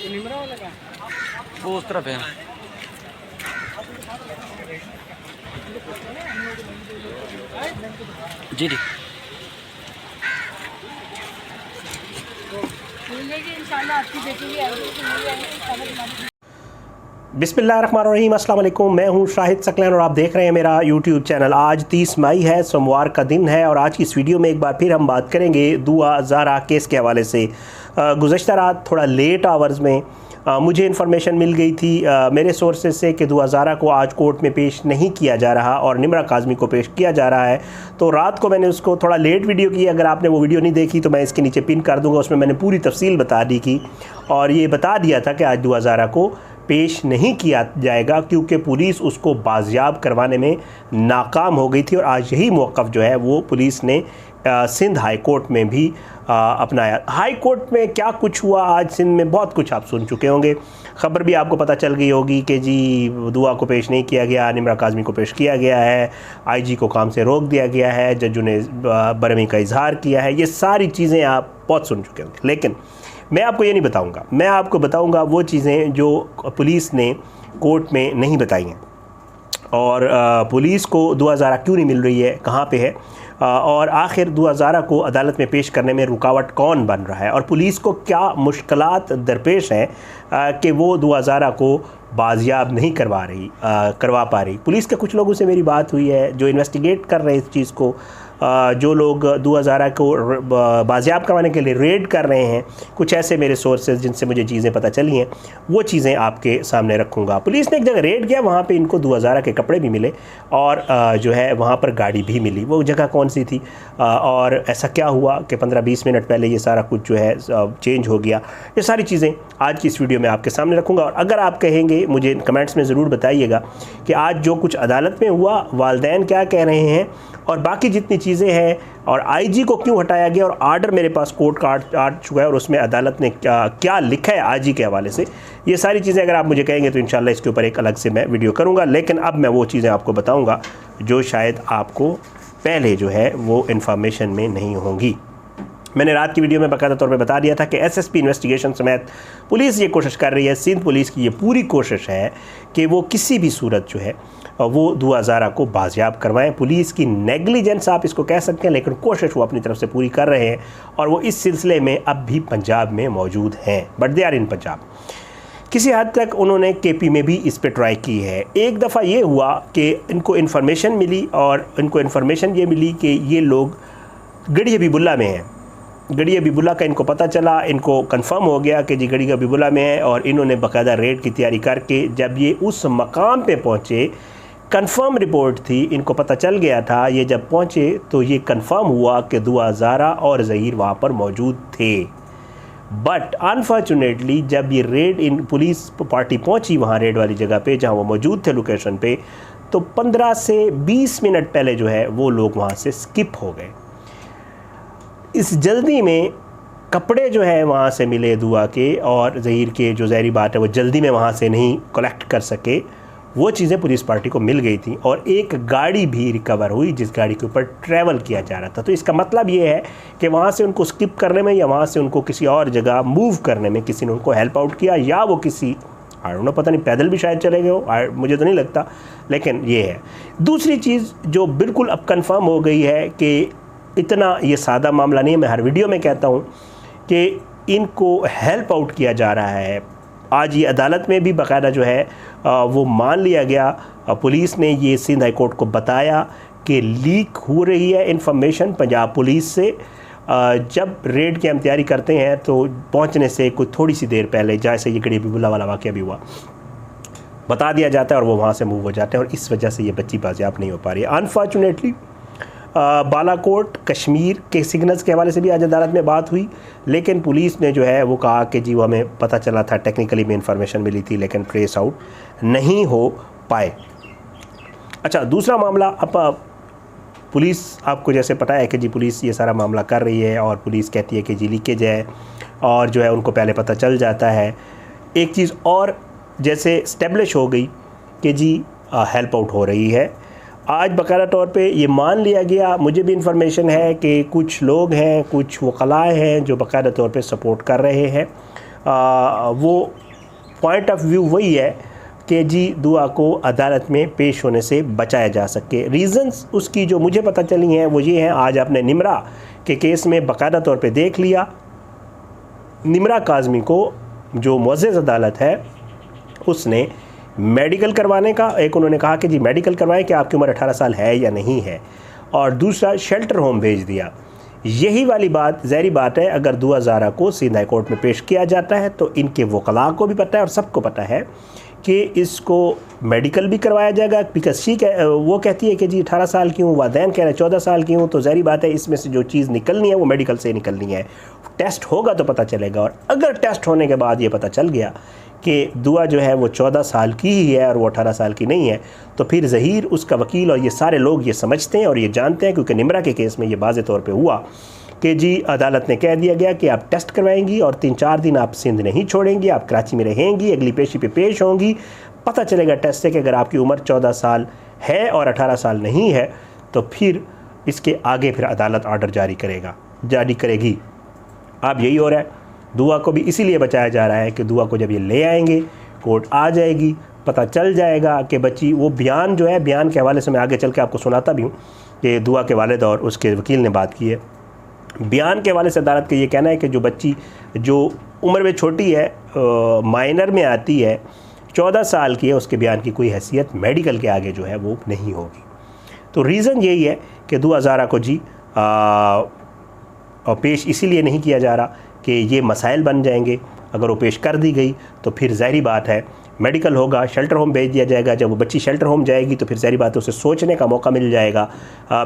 वो उस तरफ है। जी जी बिस्मिल्लाहिर्रहमानिर्रहीम, अस्सलाम वालेकुम। मैं हूं शाहिद सकलैन और आप देख रहे हैं मेरा यूट्यूब चैनल। आज 30 मई है, सोमवार का दिन है और आज की इस वीडियो में एक बार फिर हम बात करेंगे दुआ ज़ारा केस के हवाले से। गुज़श्ता रात थोड़ा लेट आवर्स में मुझे इन्फॉर्मेशन मिल गई थी मेरे सोर्सेज से कि दुआ ज़ारा को आज कोर्ट में पेश नहीं किया जा रहा और निमरा काज़मी को पेश किया जा रहा है। तो रात को मैंने उसको थोड़ा लेट वीडियो की। अगर आपने वो वीडियो नहीं देखी तो मैं इसके नीचे पिन कर दूँगा। उसमें मैंने पूरी तफसील बता दी की और ये बता दिया था कि आज दुआ ज़ारा को पेश नहीं किया जाएगा क्योंकि पुलिस उसको बाजियाब करवाने में नाकाम हो गई थी। और आज यही मौक़िफ़ जो है वो पुलिस ने सिंध हाई कोर्ट में भी अपनाया। हाई कोर्ट में क्या कुछ हुआ आज सिंध में, बहुत कुछ आप सुन चुके होंगे। ख़बर भी आपको पता चल गई होगी कि जी दुआ को पेश नहीं किया गया, निमरा काज़मी को पेश किया गया है, IG को काम से रोक दिया गया है, जजों ने बरहमी का इजहार किया है। ये सारी चीज़ें आप बहुत सुन चुके होंगे, लेकिन मैं आपको ये नहीं बताऊंगा। मैं आपको बताऊंगा वो चीज़ें जो पुलिस ने कोर्ट में नहीं बताई हैं और पुलिस को दुआ ज़ारा क्यों नहीं मिल रही है, कहाँ पे है और आखिर दुआ ज़ारा को अदालत में पेश करने में रुकावट कौन बन रहा है और पुलिस को क्या मुश्किलात दरपेश हैं कि वो दुआ ज़ारा को बाजियाब नहीं करवा पा रही। पुलिस के कुछ लोगों से मेरी बात हुई है जो इन्वेस्टिगेट कर रहे हैं इस चीज़ को, जो लोग दुआ ज़ारा को बाजियाब करवाने के लिए रेड कर रहे हैं। कुछ ऐसे मेरे सोर्सेज जिनसे मुझे चीज़ें पता चली हैं वो चीज़ें आपके सामने रखूँगा। पुलिस ने एक जगह रेड किया, वहाँ पे इनको दुआ ज़ारा के कपड़े भी मिले और जो है वहाँ पर गाड़ी भी मिली। वो जगह कौन सी थी और ऐसा क्या हुआ कि 15-20 मिनट पहले ये सारा कुछ जो है चेंज हो गया, ये सारी चीज़ें आज की इस वीडियो में आपके सामने रखूँगा। और अगर आप कहेंगे मुझे कमेंट्स में ज़रूर बताइएगा कि आज जो कुछ अदालत में हुआ वालिदैन क्या कह रहे हैं और बाकी जितनी चीज़ें हैं और IG को क्यों हटाया गया और आर्डर मेरे पास कोर्ट का आ चुका है और उसमें अदालत ने क्या लिखा है IG के हवाले से। ये सारी चीज़ें अगर आप मुझे कहेंगे तो इंशाल्लाह इसके ऊपर एक अलग से मैं वीडियो करूँगा। लेकिन अब मैं वो चीज़ें आपको बताऊँगा जो शायद आपको पहले जो है वो इन्फॉर्मेशन में नहीं होंगी। मैंने रात की वीडियो में बाकायदा तौर पे बता दिया था कि SSP इन्वेस्टिगेशन समेत पुलिस ये कोशिश कर रही है, सिंध पुलिस की ये पूरी कोशिश है कि वो किसी भी सूरत जो है वो दुआ ज़ारा को बाजियाब करवाएं। पुलिस की नेग्लिजेंस आप इसको कह सकते हैं, लेकिन कोशिश वो अपनी तरफ से पूरी कर रहे हैं और वो इस सिलसिले में अब भी पंजाब में मौजूद हैं, but they are in Punjab. किसी हद तक उन्होंने KP में भी इस पर ट्राई की है। एक दफ़ा ये हुआ कि इनको इन्फॉर्मेशन मिली और इनको इन्फॉर्मेशन ये मिली कि ये लोग गढ़ी हबीबुल्ला में हैं। गढ़ी हबीबुल्ला का इनको पता चला, इनको कंफर्म हो गया कि जी गढ़ी हबीबुल्ला में है और इन्होंने बाकायदा रेड की तैयारी करके जब ये उस मकाम पे पहुँचे, कंफर्म रिपोर्ट थी, इनको पता चल गया था। ये जब पहुँचे तो ये कंफर्म हुआ कि दुआ ज़ारा और ज़हीर वहाँ पर मौजूद थे। बट अनफॉर्चुनेटली जब ये रेड इन पुलिस पार्टी पहुँची वहाँ रेड वाली जगह पे जहाँ वो मौजूद थे लोकेशन पे, तो 15 से 20 मिनट पहले जो है वो लोग वहाँ से स्किप हो गए। इस जल्दी में कपड़े जो है वहाँ से मिले दुआ के और ज़हीर के, जो ज़ाहिरी बात है वो जल्दी में वहाँ से नहीं कलेक्ट कर सके, वो चीज़ें पुलिस पार्टी को मिल गई थी और एक गाड़ी भी रिकवर हुई जिस गाड़ी के ऊपर ट्रैवल किया जा रहा था। तो इसका मतलब ये है कि वहाँ से उनको स्किप करने में या वहाँ से उनको किसी और जगह मूव करने में किसी ने उनको हेल्प आउट किया या वो किसी पता नहीं पैदल भी शायद चले गए हो, मुझे तो नहीं लगता, लेकिन ये है। दूसरी चीज़ जो बिल्कुल अब कन्फर्म हो गई है कि इतना ये सादा मामला नहीं है। मैं हर वीडियो में कहता हूँ कि इनको हेल्प आउट किया जा रहा है। आज ये अदालत में भी बाकायदा जो है वो मान लिया गया। पुलिस ने ये सिंध हाई कोर्ट को बताया कि लीक हो रही है इन्फॉर्मेशन पंजाब पुलिस से। जब रेड की हम तैयारी करते हैं तो पहुंचने से कुछ थोड़ी सी देर पहले, जैसे ये गढ़ी हबीबुल्ला वाला वाक़या भी हुआ, बता दिया जाता है और वो वहाँ से मूव हो जाते हैं और इस वजह से ये बच्ची बाजियाब नहीं हो पा रही है। अनफॉर्चुनेटली बालाकोट कश्मीर के सिग्नल्स के हवाले से भी आज अदालत में बात हुई, लेकिन पुलिस ने जो है वो कहा कि जी वो हमें पता चला था, टेक्निकली में इंफॉर्मेशन मिली थी, लेकिन ट्रेस आउट नहीं हो पाए। अच्छा, दूसरा मामला, अब पुलिस आपको जैसे पता है कि जी पुलिस ये सारा मामला कर रही है और पुलिस कहती है कि जी लीकेज है और जो है उनको पहले पता चल जाता है। एक चीज़ और जैसे इस्टेब्लिश हो गई कि जी हेल्प आउट हो रही है। आज बाकायदा तौर पे ये मान लिया गया, मुझे भी इंफॉर्मेशन है कि कुछ लोग हैं, कुछ वकलाए हैं जो बाकायदा तौर पे सपोर्ट कर रहे हैं वो पॉइंट ऑफ व्यू वही है कि जी दुआ को अदालत में पेश होने से बचाया जा सके। रीज़न्स उसकी जो मुझे पता चली हैं वो ये हैं, आज आपने निमरा के केस में बाकायदा तौर पे देख लिया, निमरा काज़मी को जो मुअज़्ज़ज़ अदालत है उसने मेडिकल करवाने का, एक उन्होंने कहा कि जी मेडिकल करवाएं कि आपकी उम्र 18 साल है या नहीं है, और दूसरा शेल्टर होम भेज दिया। यही वाली बात ज़ाहिर बात है, अगर दुआ ज़ारा को सिंध हाई कोर्ट में पेश किया जाता है तो इनके वकला को भी पता है और सबको पता है कि इसको मेडिकल भी करवाया जाएगा, बिकॉज वो कहती है कि जी 18 साल की हूँ, वादैन कह रहे हैं 14 साल की हूँ, तो ज़ाहिर बात है इसमें से जो चीज़ निकलनी है वो मेडिकल से निकलनी है। टेस्ट होगा तो पता चलेगा, और अगर टेस्ट होने के बाद ये पता चल गया कि दुआ जो है वो 14 साल की ही है और वो 18 साल की नहीं है, तो फिर ज़हीर उसका वकील और ये सारे लोग ये समझते हैं और ये जानते हैं, क्योंकि निमरा के केस में ये वाज़े तौर पे हुआ कि जी अदालत ने कह दिया गया कि आप टेस्ट करवाएंगी और 3-4 दिन आप सिंध नहीं छोड़ेंगी, आप कराची में रहेंगी, अगली पेशी पे पेश होंगी, पता चलेगा टेस्ट से कि अगर आपकी उम्र 14 साल है और 18 साल नहीं है तो फिर इसके आगे फिर अदालत ऑर्डर जारी करेगी। अब यही हो रहा है, दुआ को भी इसीलिए बचाया जा रहा है कि दुआ को जब ये ले आएंगे, कोर्ट आ जाएगी, पता चल जाएगा कि बच्ची, वो बयान जो है, बयान के हवाले से मैं आगे चल के आपको सुनाता भी हूँ कि दुआ के वालिद और उसके वकील ने बात की है। बयान के हवाले से अदालत का ये कहना है कि जो बच्ची जो उम्र में छोटी है, माइनर में आती है, 14 साल की है, उसके बयान की कोई हैसियत मेडिकल के आगे जो है वो नहीं होगी। तो रीज़न यही है कि दुआ ज़ारा को जी पेश इसीलिए नहीं किया जा रहा कि ये मसाइल बन जाएंगे, अगर वो पेश कर दी गई तो फिर ज़ाहिरी बात है मेडिकल होगा, शेल्टर होम भेज दिया जाएगा। जब वो बच्ची शेल्टर होम जाएगी तो फिर ज़ाहिरी बात है उसे सोचने का मौका मिल जाएगा,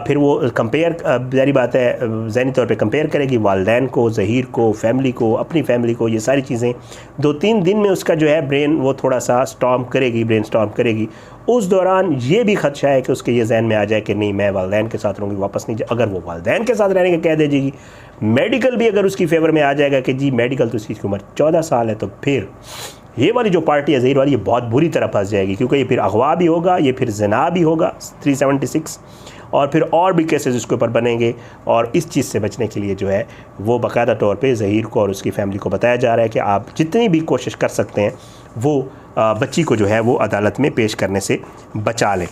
फिर वो कंपेयर, ज़ाहिरी बात है ज़हनी तौर पे कंपेयर करेगी वालिदैन को, ज़हीर को, फैमिली को, अपनी फैमिली को, ये सारी चीज़ें 2-3 दिन में उसका जो है ब्रेन वो थोड़ा सा ब्रेन स्टॉर्म करेगी। उस दौरान ये भी खदशा है कि उसके ये जहन में आ जाए कि नहीं मैं वालिदैन के साथ रहूँगी, वापस नहीं। अगर वो वालिदैन के साथ रहने का कह दे जाएगी, मेडिकल भी अगर उसकी फेवर में आ जाएगा कि जी मेडिकल तो इसकी उम्र 14 साल है, तो फिर ये वाली जो पार्टी है ज़हीर वाली, ये बहुत बुरी तरह फंस जाएगी, क्योंकि ये फिर अगवा भी होगा, ये फिर ज़िना भी होगा 376, और फिर और भी केसेस इसके ऊपर बनेंगे। और इस चीज़ से बचने के लिए जो है वो बाकायदा तौर पे ज़हीर को और उसकी फैमिली को बताया जा रहा है कि आप जितनी भी कोशिश कर सकते हैं वो बच्ची को जो है वो अदालत में पेश करने से बचा लें।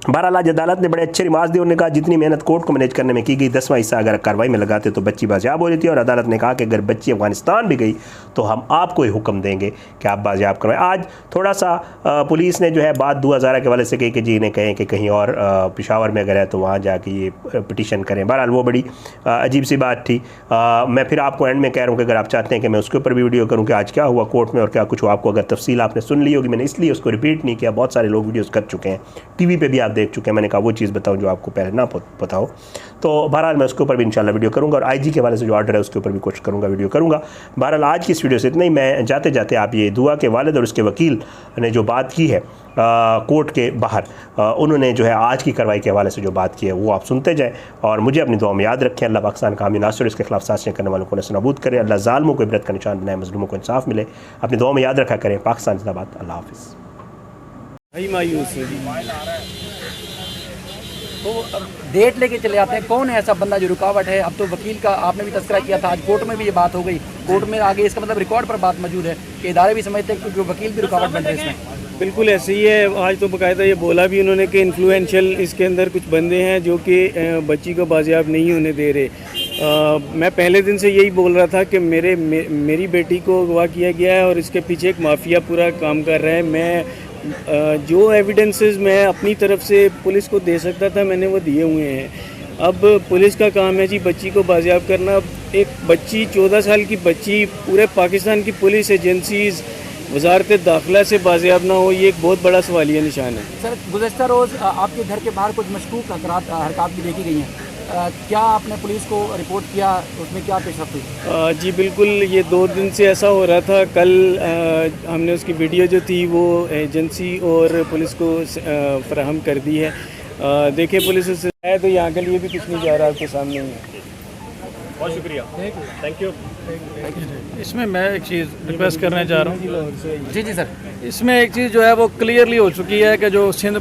बहरहाल आज अदालत ने बड़े अच्छे रिमार्क्स दिए। उन्होंने कहा जितनी मेहनत कोर्ट को मैनेज करने में की गई, 10वां हिस्सा अगर कार्रवाई में लगाते तो बच्ची बाजियाब हो रही थी। और अदालत ने कहा कि अगर बच्ची अफगानिस्तान भी गई तो हम आपको ही हुक्म देंगे कि आप बाजियाब करवाएं। आज थोड़ा सा पुलिस ने जो है बात दुआ ज़ारा के वाले से कही कि जी इन्हें कहें कि कहीं और पेशावर में अगर है तो वहाँ जाके ये पिटीशन करें। बहरहाल वो बड़ी अजीब सी बात थी। मैं फिर आपको एंड में कह रहा हूँ कि अगर आप चाहते हैं कि मैं उसके ऊपर भी वीडियो करूँ कि आज क्या हुआ कोर्ट में और क्या कुछ हुआ, आपको अगर तफसील आपने सुन ली होगी, मैंने इसलिए उसको रिपीट नहीं किया, बहुत सारे लोग वीडियोज़ कर चुके हैं, TV पे भी आप देख चुके हैं। मैंने कहा वो चीज़ बताऊं जो आपको पहले ना पता हो। तो बहरहाल मैं उसके ऊपर भी इंशाल्लाह वीडियो करूंगा, और IG के वाले से जो ऑर्डर है उसके ऊपर भी कोशिश करूंगा वीडियो करूंगा। बहरहाल आज की इस वीडियो से इतना ही। मैं जाते जाते आप ये दुआ के वालिद और उसके वकील ने जो बात की है कोर्ट के बाहर, उन्होंने जो है आज की कार्रवाई के हवाले से जो बात की है वो आप सुनते जाएँ और मुझे अपनी दुआ में याद रखें। अल्लाह पाकिस्तान का हामी नासिर, इसके खिलाफ साजिशें करने वालों को नस्तानाबूद करे। अल्लाह ज़ालिमों को इबरत का निशान बनाए, मज़लूमों को इंसाफ मिले। अपनी दुआ में याद रखा करें। पाकिस्तान जिंदाबाद। अल्लाह हाफ़िज़। तो अब डेट लेके चले आते हैं, कौन है ऐसा बंदा जो रुकावट है? अब तो वकील का आपने भी तस्करा किया था, आज कोर्ट में भी ये बात हो गई, कोर्ट में आगे इसका मतलब रिकॉर्ड पर बात मौजूद है कि इदारे भी समझते हैं कि जो वकील भी रुकावट बन रहे हैं इसमें। बिल्कुल ऐसे ही है। आज तो बाकायदा ये बोला भी उन्होंने कि इन्फ्लुएंशियल इसके अंदर कुछ बंदे हैं जो कि बच्ची को बाजियाब नहीं होने दे रहे। मैं पहले दिन से यही बोल रहा था कि मेरी बेटी को अगवा किया गया है और इसके पीछे एक माफिया पूरा काम कर रहा है। मैं जो एविडेंसेस मैं अपनी तरफ से पुलिस को दे सकता था मैंने वो दिए हुए हैं। अब पुलिस का काम है जी बच्ची को बाजियाब करना। एक बच्ची 14 साल की बच्ची पूरे पाकिस्तान की पुलिस एजेंसीज़ वजारत दाखिला से बाजियाब ना हो, ये एक बहुत बड़ा सवालिया निशान है। सर गुज़श्ता रोज़ आपके घर के बाहर कुछ मशकूक हरकत भी देखी गई हैं, क्या आपने पुलिस को रिपोर्ट किया, उसमें क्या पेशरफ हुई? जी बिल्कुल, ये 2 दिन से ऐसा हो रहा था। कल हमने उसकी वीडियो जो थी वो एजेंसी और पुलिस को फराहम कर दी है। देखिए पुलिस उससे है तो यहाँ के लिए भी कुछ नहीं जा रहा, आपके सामने ही है। बहुत शुक्रिया, थैंक यू। इसमें मैं एक चीज़ रिक्वेस्ट करना चाह रहा हूँ। जी सर, इसमें एक चीज़ जो है वो क्लियरली हो चुकी है कि जो सिंध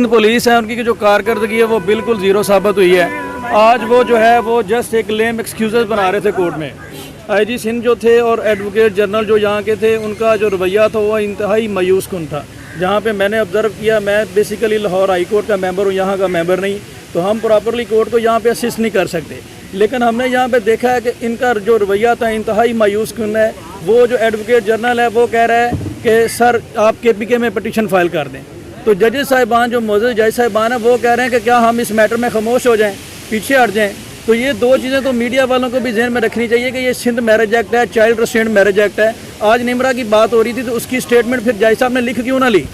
पुलिस है उनकी जो कारकर्दगी है वो बिल्कुल ज़ीरो साबित हुई है। आज वो जो है वो जस्ट एक लेम एक्सक्यूज़ बना रहे थे कोर्ट में। आईजी सिंध जो थे और एडवोकेट जनरल जो यहाँ के थे, उनका जो रवैया था वो इंतहाई मायूस कुन था। जहाँ पे मैंने ऑब्ज़र्व किया, मैं बेसिकली लाहौर हाई कोर्ट का मेंबर हूँ, यहाँ का मेंबर नहीं, तो हम प्रॉपरली कोर्ट को यहाँ पे असिस्ट नहीं कर सकते। लेकिन हमने यहाँ पे देखा है कि इनका जो रवैया था इंतहाई मायूस कुन है। वो जो एडवोकेट जनरल है वो कह रहा है कि सर आप KPK में पटिशन फाइल कर दें। तो जजेस साहिबान जो मौजूद जज साहिबान हैं वो कह रहे हैं कि क्या हम इस मैटर में खामोश हो जाएँ, पीछे हट जाएँ। तो ये दो चीज़ें तो मीडिया वालों को भी जहन में रखनी चाहिए कि ये सिंध मैरिज एक्ट है, चाइल्ड रेस्ट्रेंट मैरिज एक्ट है। आज निमरा की बात हो रही थी तो उसकी स्टेटमेंट फिर जज साहब ने लिख क्यों ना ली?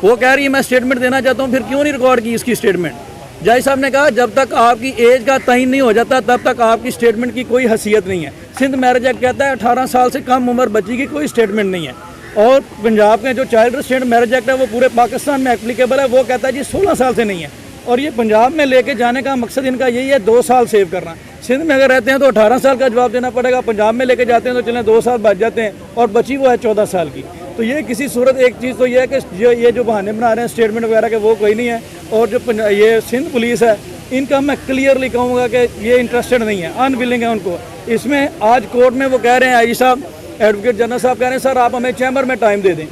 वो कह रही है मैं स्टेटमेंट देना चाहता हूँ, फिर क्यों नहीं रिकॉर्ड की इसकी स्टेटमेंट? जज साहब ने कहा जब तक आपकी एज का तयन नहीं हो जाता तब तक आपकी स्टेटमेंट की कोई हैसियत नहीं है। सिंध मैरिज एक्ट कहता है 18 साल से कम उम्र बच्ची की कोई स्टेटमेंट नहीं है। और पंजाब के जो चाइल्ड रेस्ट्रेंट मैरिज एक्ट है वो पूरे पाकिस्तान में एप्लीकेबल है, वो कहता है जी 16 साल से नहीं है। और ये पंजाब में लेके जाने का मकसद इनका यही है 2 साल सेव करना। सिंध में अगर रहते हैं तो 18 साल का जवाब देना पड़ेगा, पंजाब में लेके जाते हैं तो चलें 2 साल बच जाते हैं और बची वो है 14 साल की। तो ये किसी सूरत एक चीज़ तो ये है कि ये जो बहाने बना रहे हैं स्टेटमेंट वगैरह के वो कोई नहीं है। और जो ये सिंध पुलिस है इनका मैं क्लियरली कहूँगा कि ये इंटरेस्टेड नहीं है, अनविलिंग है उनको इसमें। आज कोर्ट में वो कह रहे हैं, आई साहब एडवोकेट जनरल साहब कह रहे हैं सर आप हमें चैम्बर में टाइम दे दें,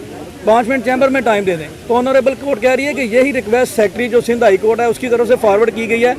5 मिनट चैम्बर में टाइम दे दें। तो ऑनरेबल कोर्ट कह रही है कि यही रिक्वेस्ट सेक्रेटरी जो सिंध हाई कोर्ट है उसकी तरफ से फॉरवर्ड की गई है।